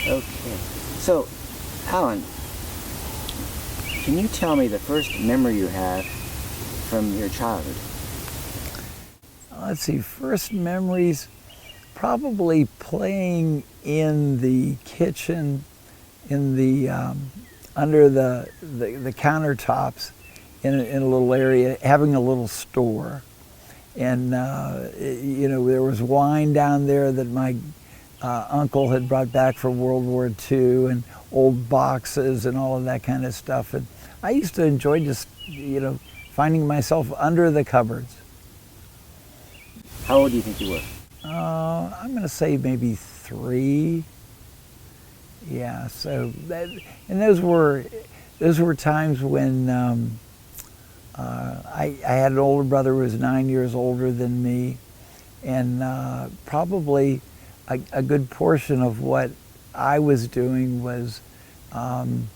Okay. So, Alan, can you tell me the first memory you have from your childhood? Let's see, first memories, probably playing in the kitchen, in the under the countertops, in a little area, having a little store, and there was wine down there that my uncle had brought back from World War II, and old boxes and all of that kind of stuff. And I used to enjoy just finding myself under the cupboards. How old do you think you were? I'm going to say maybe 3. Yeah. So and those were times when I had an older brother who was 9 years older than me, and probably a good portion of what I was doing was trying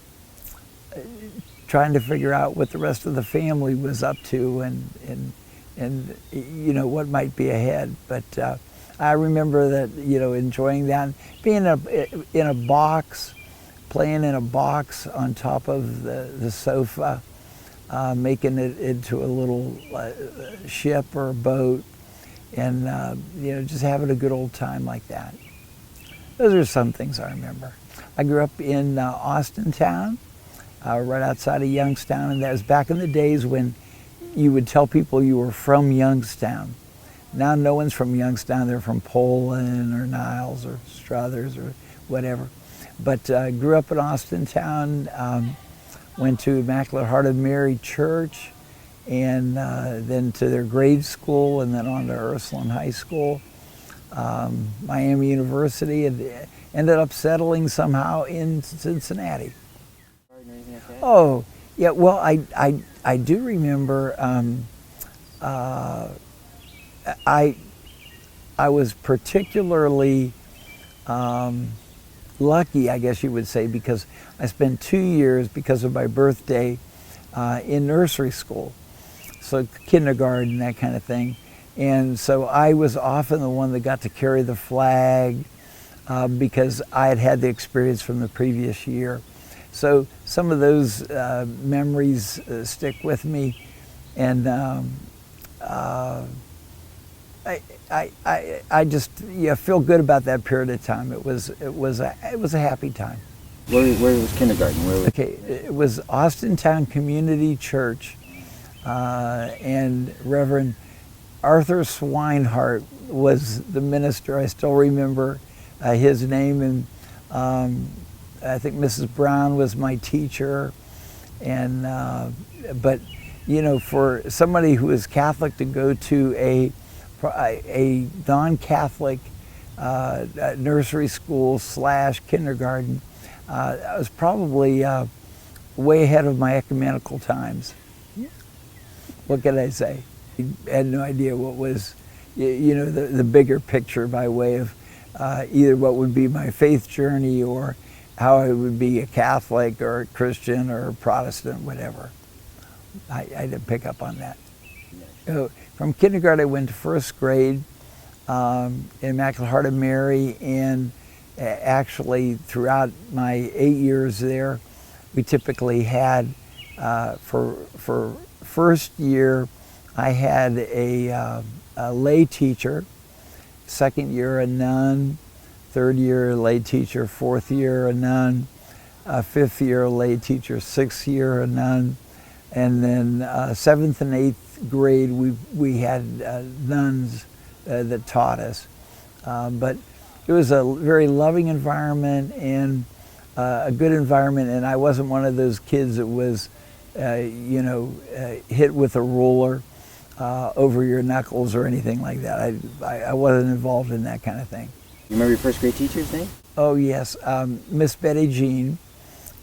to figure out what the rest of the family was up to, and what might be ahead. But I remember that enjoying that, being in a box, playing in a box on top of the sofa, making it into a little ship or a boat, and just having a good old time like that. Those are some things I remember. I grew up in Austintown, right outside of Youngstown, and that was back in the days when you would tell people you were from Youngstown. Now no one's from Youngstown, they're from Poland or Niles or Struthers or whatever. But grew up in Austintown, went to Immaculate Heart of Mary Church, and then to their grade school, and then on to Ursuline High School. Miami University, and ended up settling somehow in Cincinnati. Oh, yeah, well, I do remember I was particularly lucky, I guess you would say, because I spent 2 years, because of my birthday, in nursery school. So kindergarten, that kind of thing. And so I was often the one that got to carry the flag because I had had the experience from the previous year. So some of those memories stick with me, and I just feel good about that period of time. It was a happy time. Where was kindergarten? Okay, it was Austintown Community Church, and Reverend Arthur Swinehart was the minister. I still remember his name, and I think Mrs. Brown was my teacher. And but for somebody who is Catholic to go to a non-Catholic nursery school / kindergarten, I was probably way ahead of my ecumenical times. What can I say? I had no idea what was, the bigger picture by way of either what would be my faith journey or how I would be a Catholic or a Christian or a Protestant, whatever. I didn't pick up on that. From kindergarten, I went to first grade in Immaculate Heart of Mary, and actually throughout my 8 years there, we typically had, for first year, I had a lay teacher, second year a nun, third year a lay teacher, fourth year a nun, fifth year a lay teacher, sixth year a nun, and then seventh and eighth grade we had nuns that taught us. But it was a very loving environment and a good environment, and I wasn't one of those kids that was hit with a ruler over your knuckles or anything like that. I wasn't involved in that kind of thing. You remember your first grade teacher's name? Oh yes, Miss Betty Jean,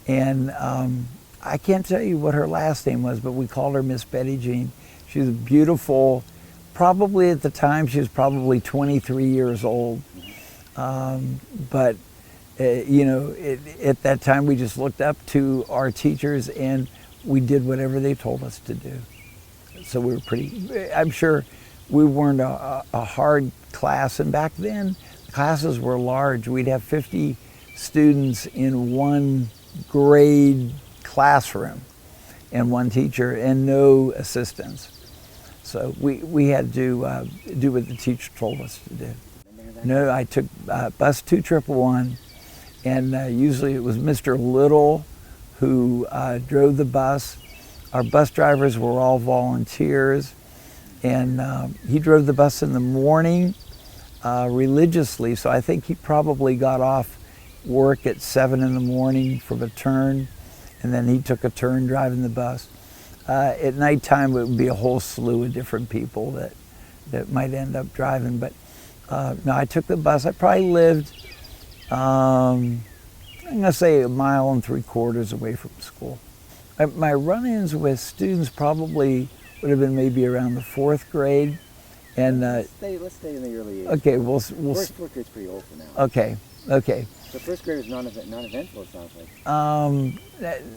and I can't tell you what her last name was, but we called her Miss Betty Jean. She was beautiful. Probably at the time she was probably 23 years old, but at that time we just looked up to our teachers and we did whatever they told us to do. So we were I'm sure we weren't a hard class, and back then classes were large. We'd have 50 students in one grade classroom and one teacher and no assistants. So we had to do what the teacher told us to do. No, I took bus 2111, and usually it was Mr. Little who drove the bus. Our bus drivers were all volunteers, and he drove the bus in the morning religiously, so I think he probably got off work at 7 in the morning from a turn, and then he took a turn driving the bus. At nighttime, it would be a whole slew of different people that might end up driving, but no, I took the bus. I probably lived, I'm gonna say 1.75 miles away from school. My run-ins with students probably would have been maybe around the 4th grade. And let's stay in the early age. Okay, we'll fourth grade's pretty old for now. Okay. So first grade is non-eventful, it sounds like.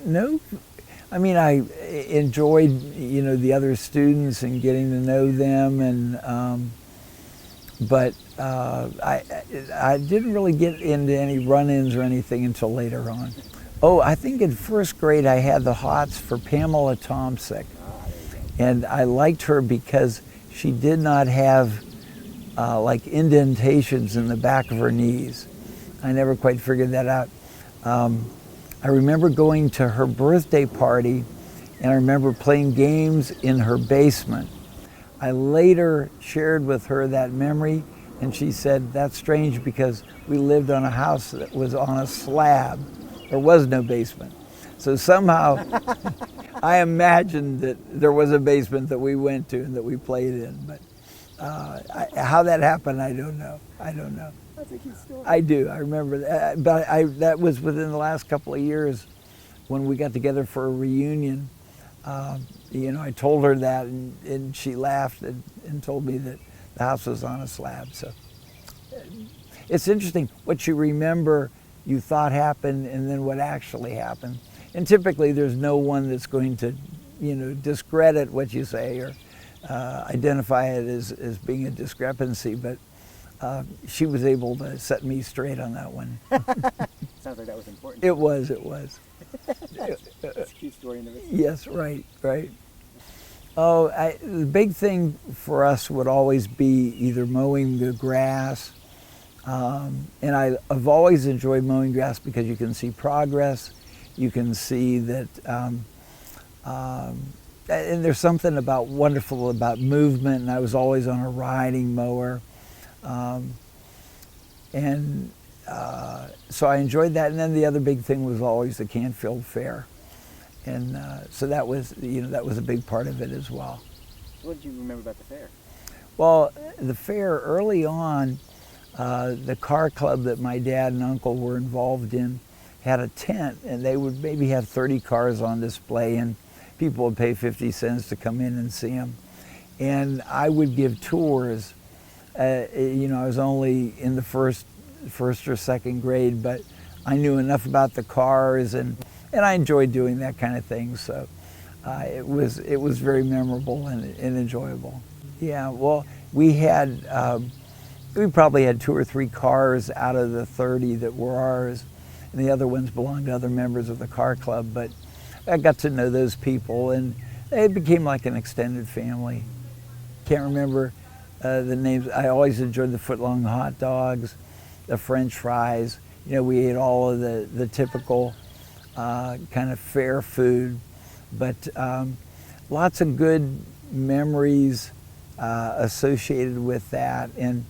No, I mean, I enjoyed, the other students and getting to know them, and but I didn't really get into any run-ins or anything until later on. Oh, I think in 1st grade I had the hots for Pamela Tomsick, and I liked her because she did not have like indentations in the back of her knees. I never quite figured that out. I remember going to her birthday party, and I remember playing games in her basement. I later shared with her that memory, and she said, that's strange because we lived on a house that was on a slab. There was no basement. So somehow I imagined that there was a basement that we went to and that we played in, but how that happened, I don't know. That's a cute story. I do, I remember that, but that was within the last couple of years when we got together for a reunion. I told her that, and she laughed and told me that the house was on a slab. So it's interesting what you remember you thought happened and then what actually happened. And typically there's no one that's going to, discredit what you say or identify it as being a discrepancy, but she was able to set me straight on that one. Sounds like that was important. It was. It's a cute story in the Yes, right. Oh, the big thing for us would always be either mowing the grass, and I've always enjoyed mowing grass because you can see progress, you can see that, and there's something wonderful about movement, and I was always on a riding mower, so I enjoyed that. And then the other big thing was always the Canfield Fair. And so that was, that was a big part of it as well. What did you remember about the fair? Well, the fair early on, the car club that my dad and uncle were involved in had a tent, and they would maybe have 30 cars on display, and people would pay 50 cents to come in and see them. And I would give tours. I was only in the first or 2nd grade, but I knew enough about the cars, and I enjoyed doing that kind of thing. So it was very memorable and enjoyable. Yeah, well, we probably had 2 or 3 cars out of the 30 that were ours, and the other ones belonged to other members of the car club. But I got to know those people, and it became like an extended family. Can't remember the names. I always enjoyed the footlong hot dogs, the French fries. We ate all of the typical kind of fair food, but lots of good memories associated with that, and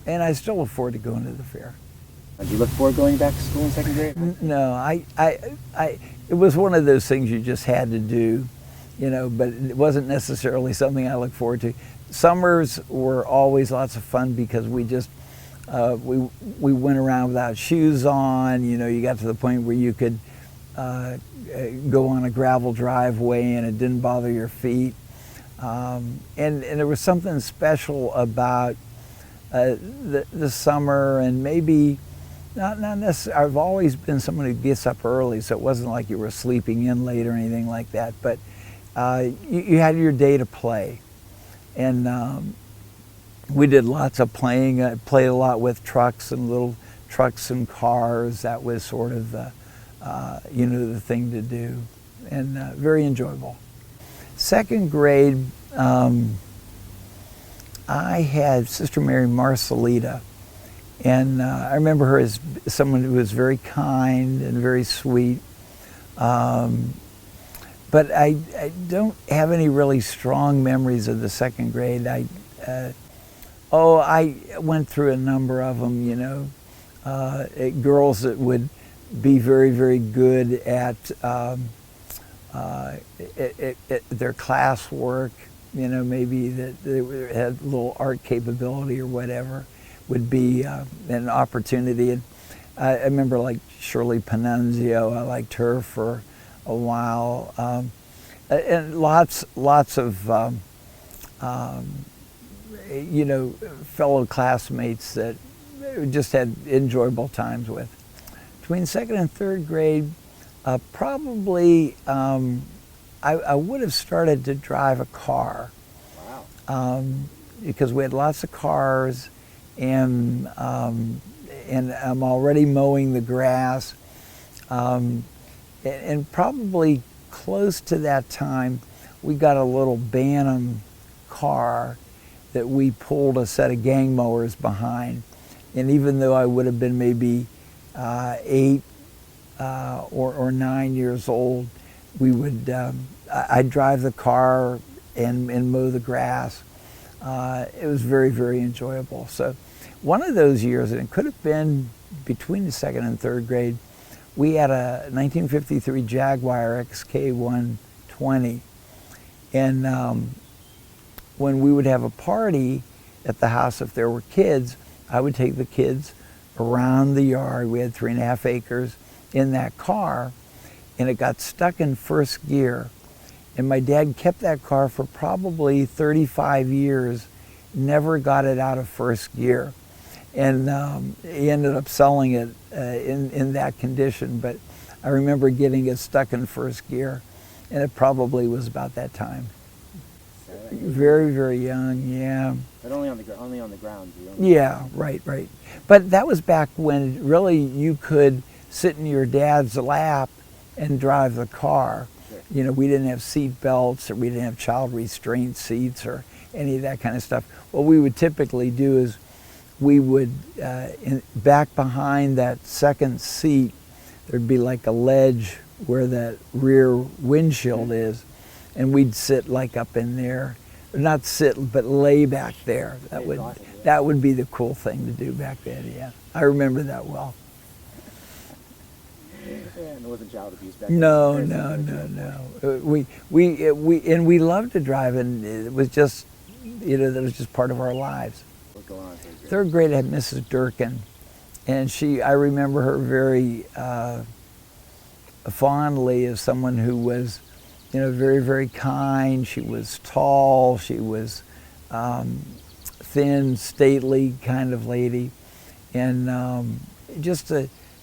I still look forward to going to the fair. Do you look forward to going back to school in 2nd grade? No, it was one of those things you just had to do, but it wasn't necessarily something I look forward to. Summers were always lots of fun because we just we went around without shoes on. You got to the point where you could go on a gravel driveway and it didn't bother your feet. And there was something special about the summer, and maybe not necessarily. I've always been someone who gets up early, so it wasn't like you were sleeping in late or anything like that. But you had your day to play, and we did lots of playing. I played a lot with trucks and little trucks and cars. That was sort of the, the thing to do, and very enjoyable. Second grade, I had Sister Mary Marcelita, and I remember her as someone who was very kind and very sweet. But I don't have any really strong memories of the second grade. I went through a number of them, girls that would be very, very good at their classwork, maybe that they had a little art capability or whatever, would be an opportunity. And I remember like Shirley Panunzio, I liked her for a while, and lots of fellow classmates that just had enjoyable times with. Between second and third grade, probably I would have started to drive a car. Wow. Because we had lots of cars, and I'm already mowing the grass. And probably close to that time, we got a little Bantam car that we pulled a set of gang mowers behind. And even though I would have been maybe 8 or 9 years old, we would I'd drive the car and mow the grass. It was very, very enjoyable. So one of those years, and it could have been between the second and third grade, we had a 1953 Jaguar XK120, and when we would have a party at the house, if there were kids, I would take the kids around the yard. We had 3.5 acres in that car, and it got stuck in first gear. And my dad kept that car for probably 35 years, never got it out of first gear. And he ended up selling it in that condition. But I remember getting it stuck in first gear, and it probably was about that time. Very, very young, yeah. But only on the ground. Yeah, right. But that was back when really you could sit in your dad's lap and drive the car. Sure. We didn't have seat belts, or we didn't have child restraint seats or any of that kind of stuff. What we would typically do is we would, back behind that second seat, there'd be like a ledge where that rear windshield is, and we'd sit like up in there. Not sit, but lay back there. That would be the cool thing to do back then, yeah. I remember that well. And it wasn't child abuse back then. No. We loved to drive, and it was just, that was just part of our lives. Go on, third grade, I had Mrs. Durkin, and I remember her very fondly as someone who was, very, very kind. She was tall. She was thin, stately kind of lady, and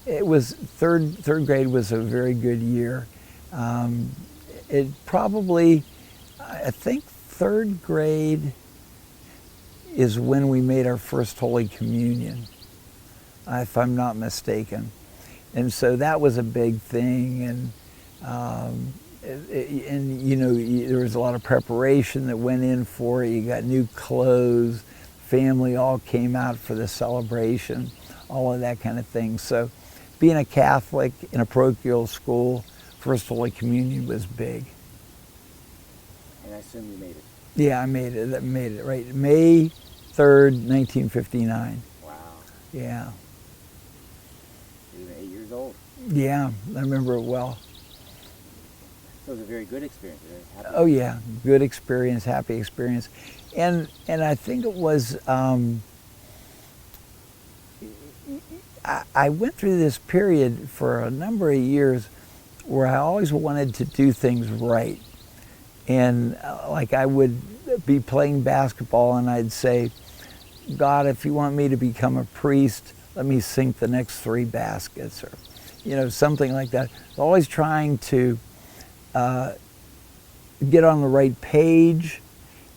it was third grade was a very good year. It probably, I think, third grade is when we made our first Holy Communion, if I'm not mistaken. And so that was a big thing, and there was a lot of preparation that went in for it. You got new clothes, family all came out for the celebration, all of that kind of thing. So being a Catholic in a parochial school, first Holy Communion was big. And I assume you made it. Yeah, I made it, right. May 3rd, 1959. Wow. Yeah. You were 8 years old. Yeah, I remember it well. So it was a very good experience. Oh yeah, good experience, happy experience. And I think it was, I went through this period for a number of years where I always wanted to do things right. And like I would be playing basketball and I'd say, God, if you want me to become a priest, let me sink the next 3 baskets, or something like that. Always trying to get on the right page,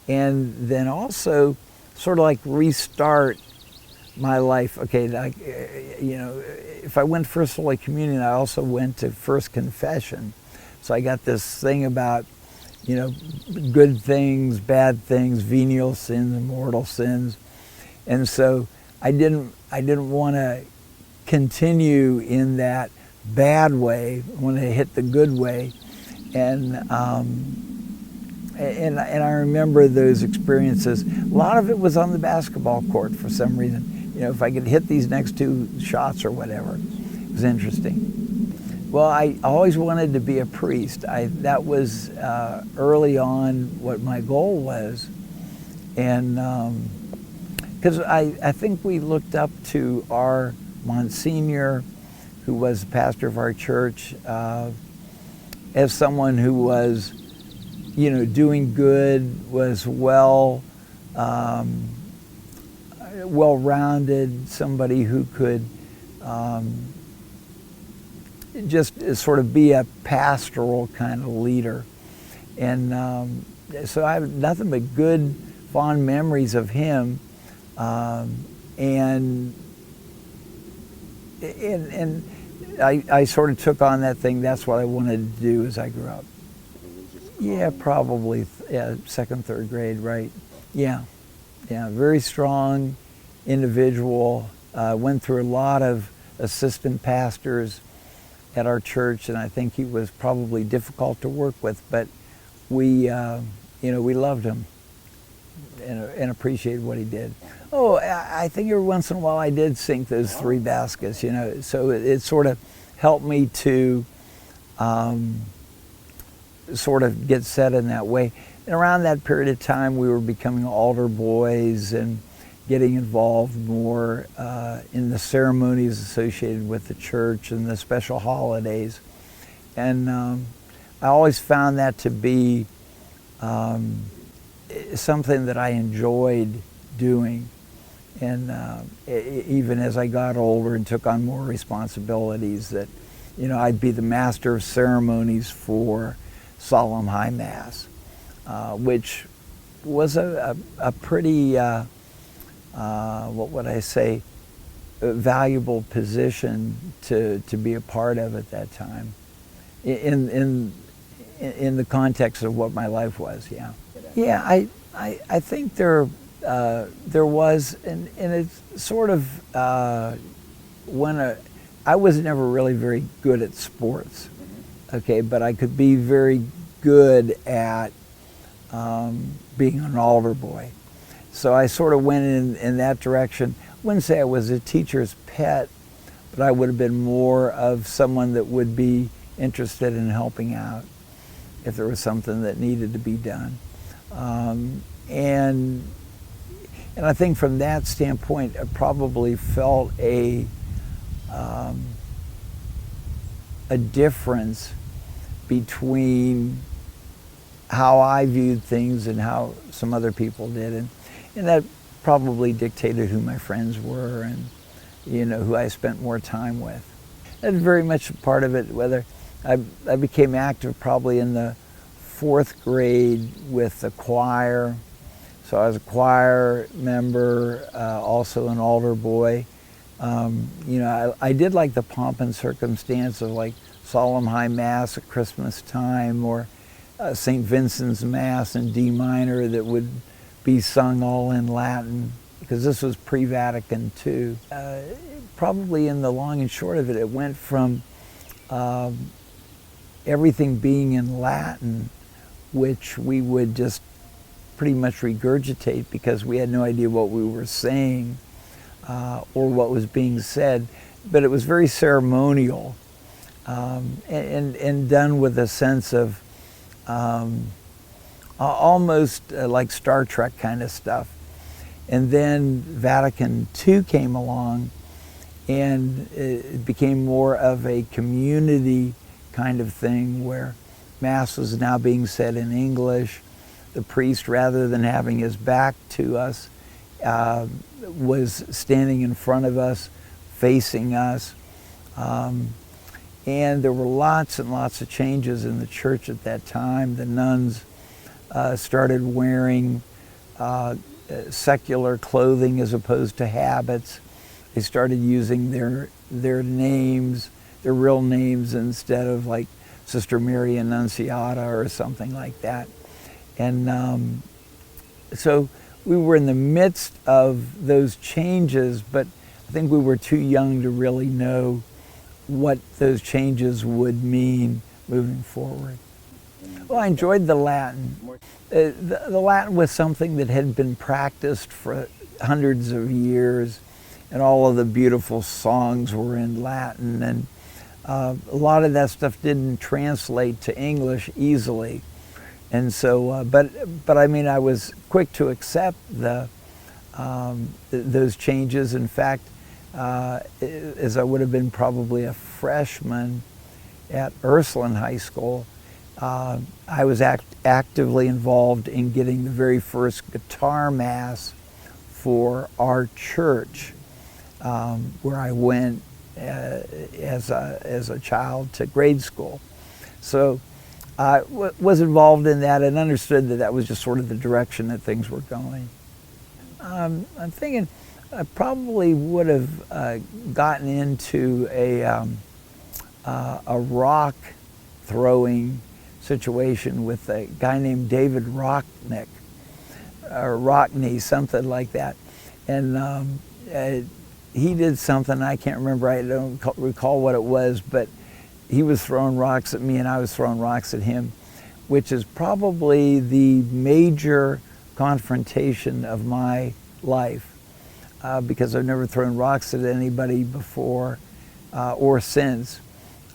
and then also sort of like restart my life. Okay, like, if I went First Holy Communion, I also went to First Confession. So I got this thing about, good things, bad things, venial sins and mortal sins. And so I didn't want to continue in that bad way. I wanted to hit the good way. And I remember those experiences. A lot of it was on the basketball court for some reason. If I could hit these next 2 shots or whatever, it was interesting. Well, I always wanted to be a priest. That was early on what my goal was. And because I think we looked up to our Monsignor, who was the pastor of our church, as someone who was, doing good, was well-rounded, somebody who could just sort of be a pastoral kind of leader. And so I have nothing but good, fond memories of him. And I sort of took on that thing. That's what I wanted to do as I grew up. Yeah, probably second, third grade, right? Yeah, very strong individual. Went through a lot of assistant pastors at our church, and I think he was probably difficult to work with, but we loved him and appreciated what he did. Oh, I think every once in a while I did sink those 3 baskets, so it sort of helped me to sort of get set in that way. And around that period of time, we were becoming altar boys and getting involved more in the ceremonies associated with the church and the special holidays. And I always found that to be something that I enjoyed doing. And even as I got older and took on more responsibilities, that I'd be the master of ceremonies for Solemn High Mass, which was a pretty, what would I say, a valuable position to be a part of at that time, in the context of what my life was. Yeah. I think there was, and it's sort of I was never really very good at sports, okay, but I could be very good at being an altar boy. So I sort of went in that direction. I wouldn't say I was a teacher's pet, but I would have been more of someone that would be interested in helping out if there was something that needed to be done. And I think from that standpoint, I probably felt a difference between how I viewed things and how some other people did. And that probably dictated who my friends were and, who I spent more time with. That's very much a part of it. Whether I became active probably in the 4th grade with the choir. So I was a choir member, also an altar boy. I did like the pomp and circumstance of like Solemn High Mass at Christmas time, or St. Vincent's Mass in D minor that would be sung all in Latin, because this was pre-Vatican II. Probably in the long and short of it, it went from everything being in Latin, which we would just pretty much regurgitate because we had no idea what we were saying or what was being said, but it was very ceremonial and done with a sense of almost like Star Trek kind of stuff. And then Vatican II came along, and it became more of a community kind of thing where Mass was now being said in English. The priest, rather than having his back to us, was standing in front of us, facing us. And there were lots and lots of changes in the church at that time. The nuns started wearing secular clothing as opposed to habits. They started using their names, their real names, instead of like Sister Mary Annunciata or something like that. And so we were in the midst of those changes, but I think we were too young to really know what those changes would mean moving forward. Well, I enjoyed the Latin. The Latin was something that had been practiced for hundreds of years, and all of the beautiful songs were in Latin, and a lot of that stuff didn't translate to English easily. And so, but I mean, I was quick to accept those changes. In fact, as I would have been probably a freshman at Ursuline High School, I was actively involved in getting the very first guitar mass for our church, where I went as a child to grade school. So I was involved in that and understood that that was just sort of the direction that things were going. I'm thinking I probably would have gotten into a rock throwing situation with a guy named David Rocknick, or Rockney, something like that. And he did something, I can't remember, I don't recall what it was, but he was throwing rocks at me and I was throwing rocks at him, which is probably the major confrontation of my life, because I've never thrown rocks at anybody before or since.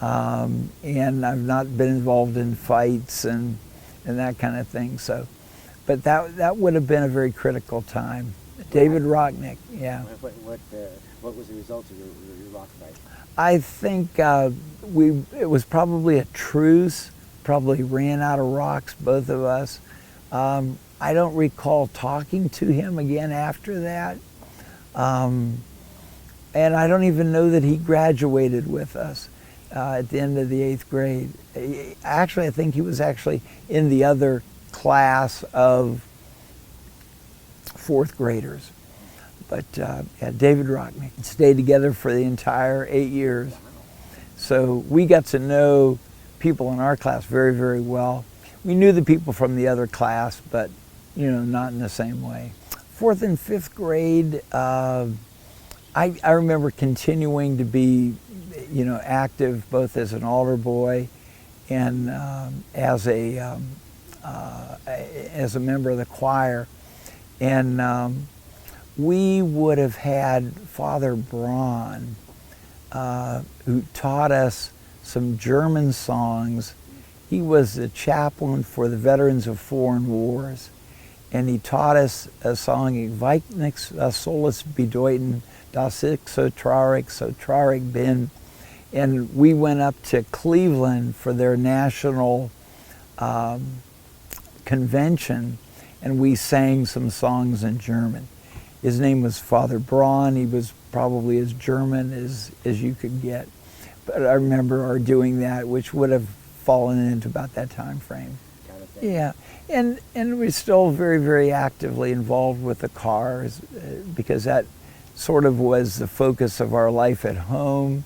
And I've not been involved in fights and that kind of thing. So, but that would have been a very critical time. David Rocknick, yeah. What was the result of your rock fight? I think it was probably a truce. Probably ran out of rocks, both of us. I don't recall talking to him again after that. And I don't even know that he graduated with us at the end of the 8th grade. Actually, I think he was actually in the other class of 4th graders. But yeah, David Rockney. Stayed together for the entire 8 years. So we got to know people in our class very, very well. We knew the people from the other class, but not in the same way. 4th and 5th grade, I remember continuing to be, active both as an altar boy and as a member of the choir. And we would have had Father Braun, who taught us some German songs. He was the chaplain for the veterans of foreign wars, and he taught us a song, Ich weiß nichts, was soll es bedeuten, das ich so traurig bin. And we went up to Cleveland for their national convention, and we sang some songs in German. His name was Father Braun. He was probably as German as you could get. But I remember our doing that, which would have fallen into about that time frame. Kind of thing. Yeah, and we're still very, very actively involved with the cars, because that sort of was the focus of our life at home.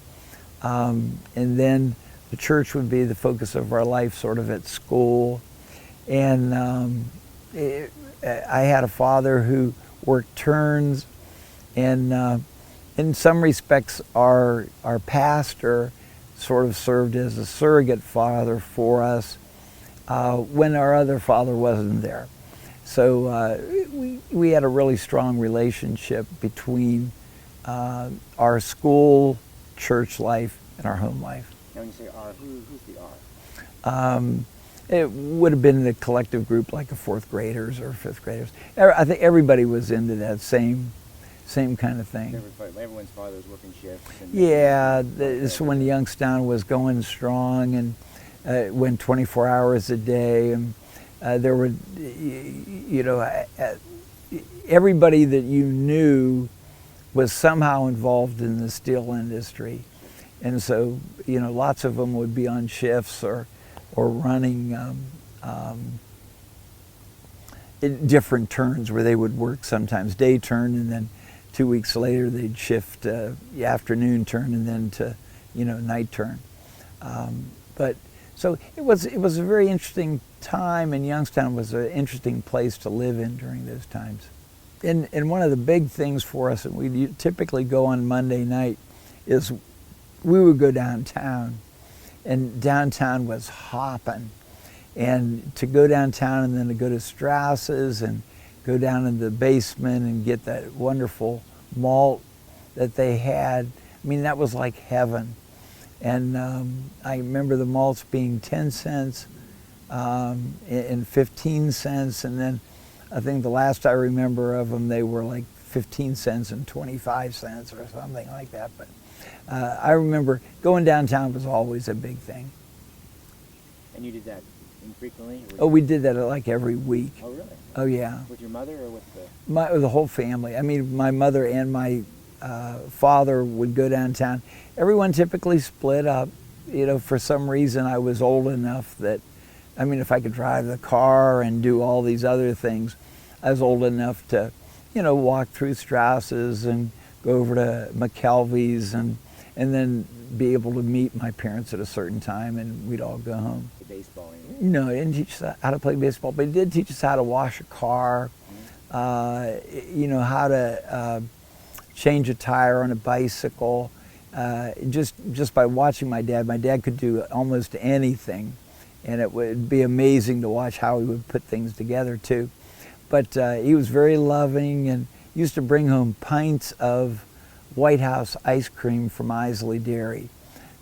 And then the church would be the focus of our life sort of at school. And I had a father who worked turns, and in some respects our pastor sort of served as a surrogate father for us when our other father wasn't there. So we had a really strong relationship between our school, church life, and our home life. Now when you say R, who's the R? It would have been the collective group, like the 4th graders or 5th graders. I think everybody was into that same kind of thing. Everyone's father was working shifts. Yeah, this when Youngstown was going strong, and went 24 hours a day, and there were, everybody that you knew was somehow involved in the steel industry, and so lots of them would be on shifts or running different turns where they would work sometimes day turn, and then 2 weeks later they'd shift the afternoon turn, and then to night turn. But so it was a very interesting time, and Youngstown was an interesting place to live in during those times. And one of the big things for us, and we typically go on Monday night, is we would go downtown, and downtown was hopping. And to go downtown and then to go to Strauss's and go down in the basement and get that wonderful malt that they had, I mean, that was like heaven. And I remember the malts being 10 cents and 15 cents, and then I think the last I remember of them, they were like 15 cents and 25 cents or something like that. But I remember going downtown was always a big thing. And you did that infrequently? Oh, we did that like every week. Oh, really? Oh, yeah. With your mother or with the whole family. I mean, my mother and my father would go downtown. Everyone typically split up. For some reason I was old enough that, I mean, if I could drive the car and do all these other things, I was old enough to, walk through Strauss's and go over to McKelvey's and then be able to meet my parents at a certain time, and we'd all go home. baseball? No, it didn't teach us how to play baseball, but it did teach us how to wash a car, how to change a tire on a bicycle. Just by watching my dad could do almost anything, and it would be amazing to watch how he would put things together too. But he was very loving and used to bring home pints of White House ice cream from Isley Dairy.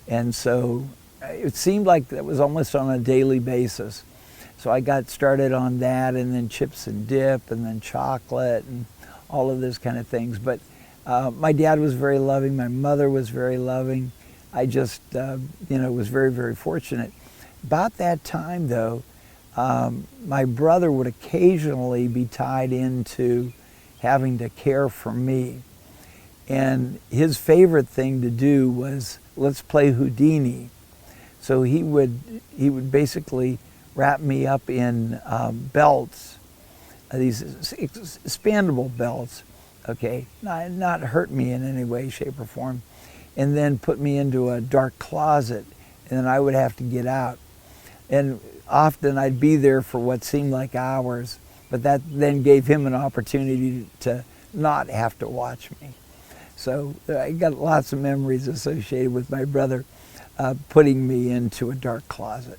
And so it seemed like that was almost on a daily basis. So I got started on that, and then chips and dip, and then chocolate, and all of those kind of things. But my dad was very loving. My mother was very loving. I just, was very, very fortunate. About that time, though, my brother would occasionally be tied into having to care for me. And his favorite thing to do was, let's play Houdini. So he would basically wrap me up in belts, these expandable belts, okay, not hurt me in any way, shape, or form, and then put me into a dark closet, and then I would have to get out. And often I'd be there for what seemed like hours, but that then gave him an opportunity to not have to watch me. So I got lots of memories associated with my brother putting me into a dark closet.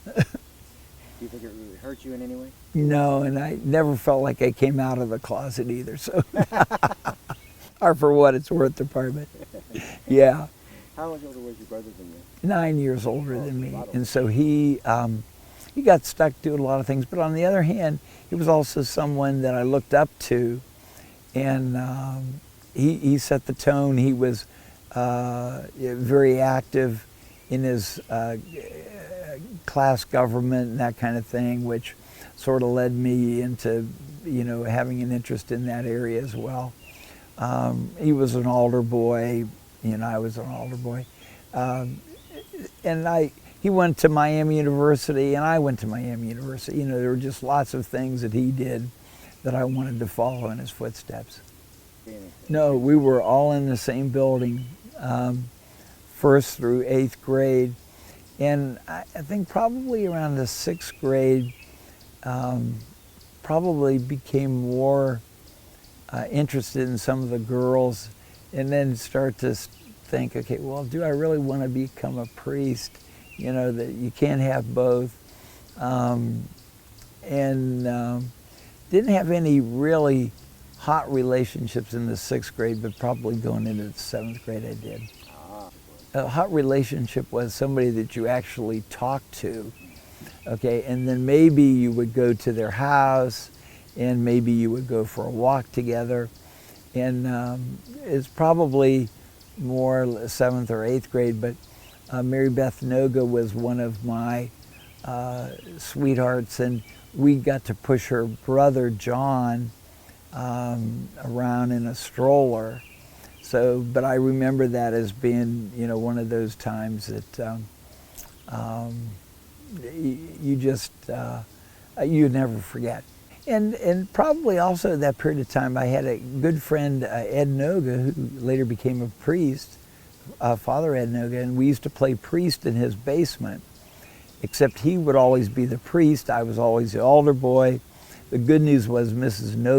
Do you think it really hurt you in any way? No, and I never felt like I came out of the closet either, so. Or for what it's worth, department. Yeah. How much older was your brother than you? 9 years older than me. And so he got stuck doing a lot of things, but on the other hand, he was also someone that I looked up to, and he set the tone. He was very active in his class government and that kind of thing, which sort of led me into, having an interest in that area as well. He was an altar boy, I was an altar boy. And he went to Miami University and I went to Miami University. There were just lots of things that he did that I wanted to follow in his footsteps. No, we were all in the same building, 1st through 8th grade. And I think probably around the 6th grade, probably became more interested in some of the girls, and then start to think, okay, well, do I really want to become a priest? That you can't have both. Didn't have any really hot relationships in the 6th grade, but probably going into the 7th grade I did. A hot relationship was somebody that you actually talked to, okay, and then maybe you would go to their house, and maybe you would go for a walk together, and it's probably more 7th or 8th grade, but Mary Beth Noga was one of my sweethearts, and we got to push her brother John around in a stroller. So, but I remember that as being, one of those times that you just, you'd never forget. And probably also at that period of time, I had a good friend, Ed Noga, who later became a priest, Father Ed Noga, and we used to play priest in his basement, except he would always be the priest. I was always the altar boy. The good news was Mrs. Noga